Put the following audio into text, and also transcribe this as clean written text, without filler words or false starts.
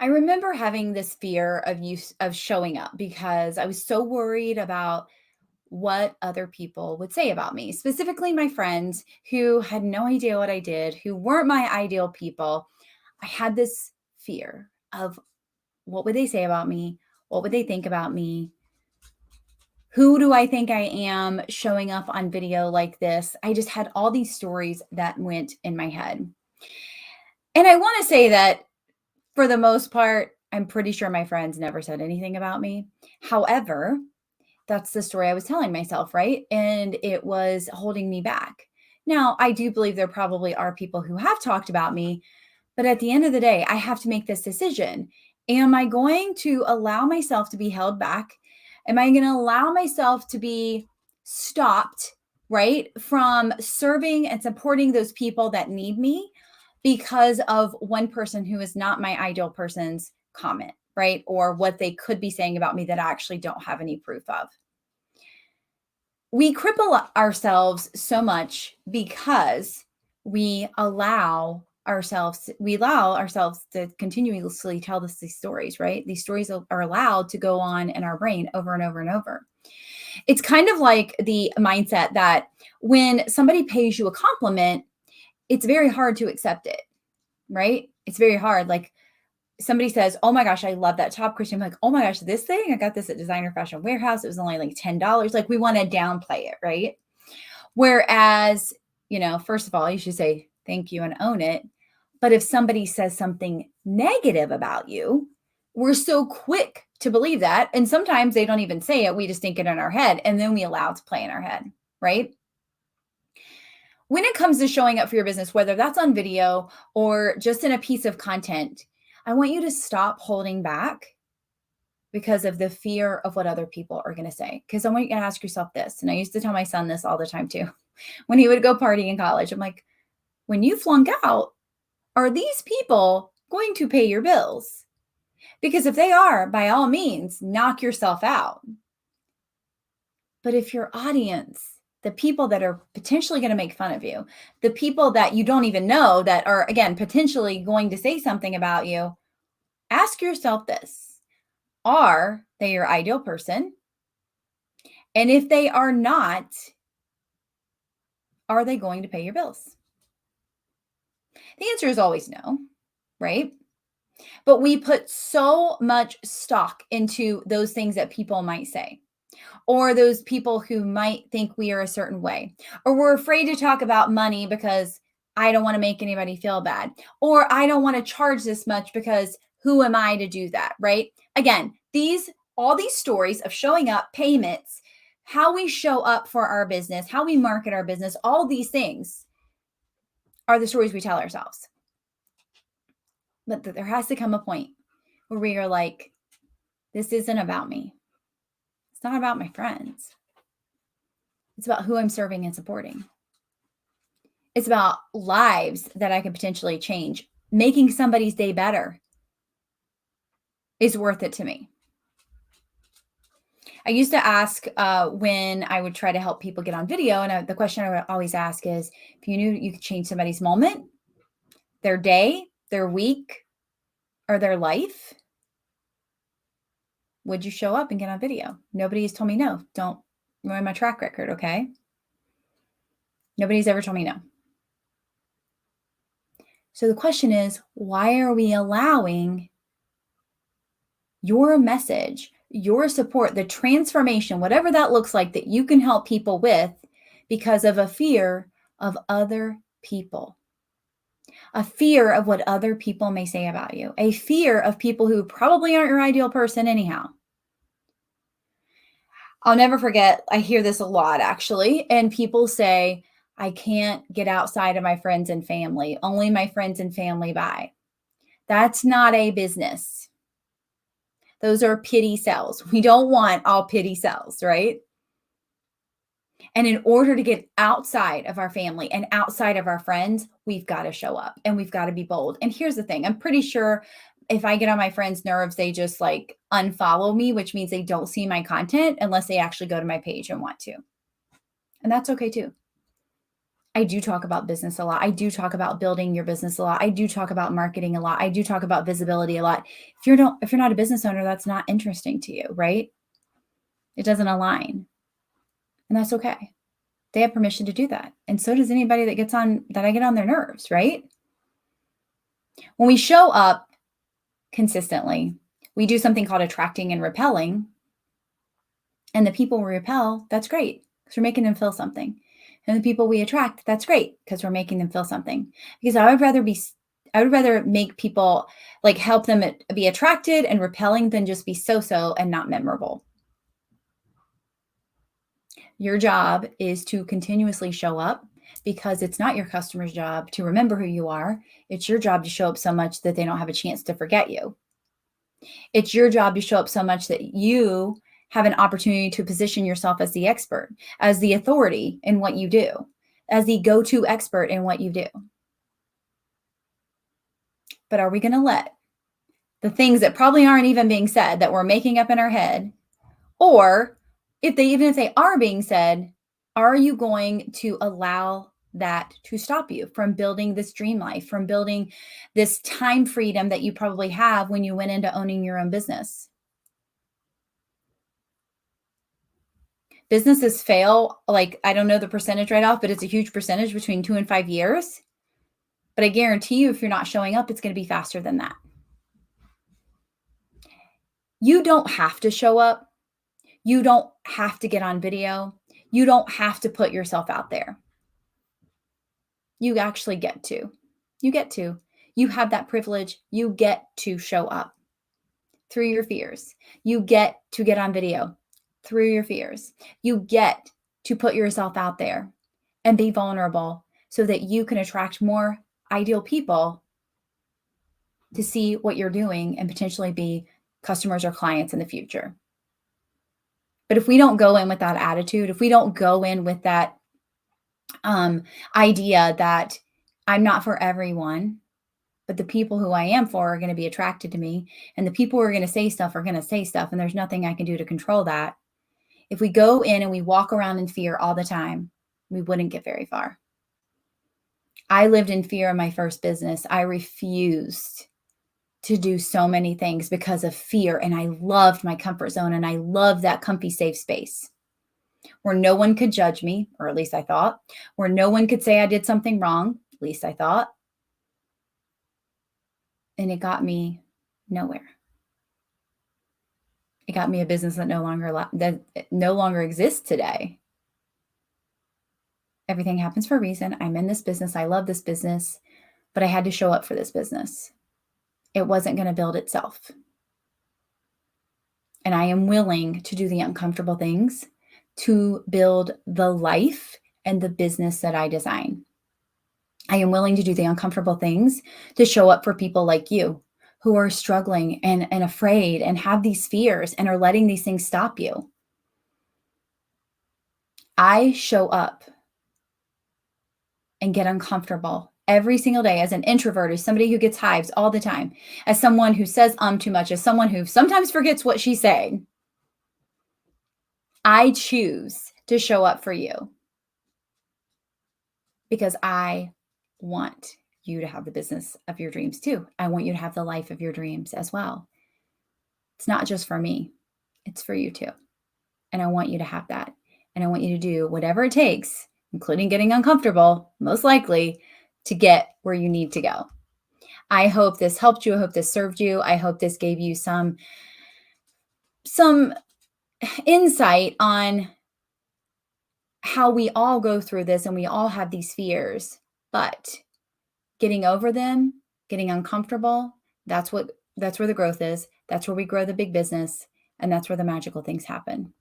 I remember having this fear of showing up because I was so worried about what other people would say about me, specifically my friends who had no idea what I did, who weren't my ideal people. I had this fear of what would they say about me? What would they think about me? Who do I think I am showing up on video like this? I just had all these stories that went in my head. And I want to say that for the most part, I'm pretty sure my friends never said anything about me. However, that's the story I was telling myself, right? And it was holding me back. Now, I do believe there probably are people who have talked about me, but at the end of the day, I have to make this decision. Am I going to allow myself to be held back? Am I going to allow myself to be stopped, right, from serving and supporting those people that need me because of one person who is not my ideal person's comment, right? Or what they could be saying about me that I actually don't have any proof of. We cripple ourselves so much because we allow ourselves to continuously tell these stories, right? These stories are allowed to go on in our brain over and over and over. It's kind of like the mindset that when somebody pays you a compliment, it's very hard to accept it, right? It's very hard. Like somebody says, "Oh my gosh, I love that top, Christian." I'm like, "Oh my gosh, this thing, I got this at Designer Fashion Warehouse. It was only like $10." Like we want to downplay it, right? Whereas, first of all, you should say thank you and own it. But if somebody says something negative about you, we're so quick to believe that. And sometimes they don't even say it. We just think it in our head. And then we allow it to play in our head, right? When it comes to showing up for your business, whether that's on video or just in a piece of content, I want you to stop holding back because of the fear of what other people are going to say. Because I want you to ask yourself this. And I used to tell my son this all the time too. When he would go party in college, I'm like, when you flunk out, are these people going to pay your bills? Because if they are, by all means, knock yourself out. But if your audience, the people that are potentially going to make fun of you, the people that you don't even know that are, again, potentially going to say something about you, ask yourself this. Are they your ideal person? And if they are not, are they going to pay your bills? The answer is always no, right? But we put so much stock into those things that people might say, or those people who might think we are a certain way, or we're afraid to talk about money because I don't want to make anybody feel bad, or I don't want to charge this much because who am I to do that, right? Again, all these stories of showing up, payments, how we show up for our business, how we market our business, all these things are the stories we tell ourselves. But there has to come a point where we are like, this isn't about me. It's not about my friends. It's about who I'm serving and supporting. It's about lives that I could potentially change. Making somebody's day better is worth it to me. I used to ask when I would try to help people get on video, and the question I would always ask is, if you knew you could change somebody's moment, their day, their week, or their life, would you show up and get on video? Nobody has told me no. Don't ruin my track record, okay? Nobody's ever told me no. So the question is, why are we allowing your message, your support, the transformation, whatever that looks like that you can help people with because of a fear of other people? A fear of what other people may say about you, a fear of people who probably aren't your ideal person anyhow. I'll never forget, I hear this a lot actually, and people say, I can't get outside of my friends and family. Only my friends and family buy. That's not a business. Those are pity sells. We don't want all pity sells, right? And in order to get outside of our family and outside of our friends, we've got to show up and we've got to be bold. And here's the thing, I'm pretty sure if I get on my friends' nerves, they just like unfollow me, which means they don't see my content unless they actually go to my page and want to. And that's okay too. I do talk about business a lot. I do talk about building your business a lot. I do talk about marketing a lot. I do talk about visibility a lot. If you're not a business owner, that's not interesting to you, right? It doesn't align. And that's okay. They have permission to do that. And so does anybody that I get on their nerves, right? When we show up consistently, we do something called attracting and repelling. And the people we repel, that's great because we're making them feel something. And the people we attract, that's great because we're making them feel something. Because I would rather make people like help them be attracted and repelling than just be so and not memorable. Your job is to continuously show up because it's not your customer's job to remember who you are. It's your job to show up so much that they don't have a chance to forget you. It's your job to show up so much that you have an opportunity to position yourself as the expert, as the authority in what you do, as the go-to expert in what you do. But are we going to let the things that probably aren't even being said that we're making up in our head, or even if they are being said, are you going to allow that to stop you from building this dream life, from building this time freedom that you probably have when you went into owning your own business? Businesses fail, like, I don't know the percentage right off, but it's a huge percentage between 2 and 5 years. But I guarantee you, if you're not showing up, it's going to be faster than that. You don't have to show up. You don't have to get on video. You don't have to put yourself out there. You actually get to. You get to. You have that privilege. You get to show up through your fears. You get to get on video through your fears. You get to put yourself out there and be vulnerable so that you can attract more ideal people to see what you're doing and potentially be customers or clients in the future. But if we don't go in with that attitude, if we don't go in with that idea that I'm not for everyone, but the people who I am for are going to be attracted to me, and the people who are going to say stuff are going to say stuff, and there's nothing I can do to control that. If we go in and we walk around in fear all the time, we wouldn't get very far. I lived in fear in my first business. I refused to do so many things because of fear, and I loved my comfort zone, and I loved that comfy, safe space where no one could judge me, or at least I thought, where no one could say I did something wrong, at least I thought. And it got me nowhere. It got me a business that no longer exists today. Everything happens for a reason. I'm in this business. I love this business, but I had to show up for this business. It wasn't going to build itself. And I am willing to do the uncomfortable things to build the life and the business that I design. I am willing to do the uncomfortable things to show up for people like you who are struggling and afraid and have these fears and are letting these things stop you. I show up and get uncomfortable every single day as an introvert, as somebody who gets hives all the time, as someone who says too much, as someone who sometimes forgets what she's saying. I choose to show up for you because I want you to have the business of your dreams too. I want you to have the life of your dreams as well. It's not just for me, it's for you too. And I want you to have that. And I want you to do whatever it takes, including getting uncomfortable, most likely, to get where you need to go. I hope this helped you. I hope this served you. I hope this gave you some insight on how we all go through this and we all have these fears, but getting over them, getting uncomfortable, that's where the growth is. That's where we grow the big business, and that's where the magical things happen.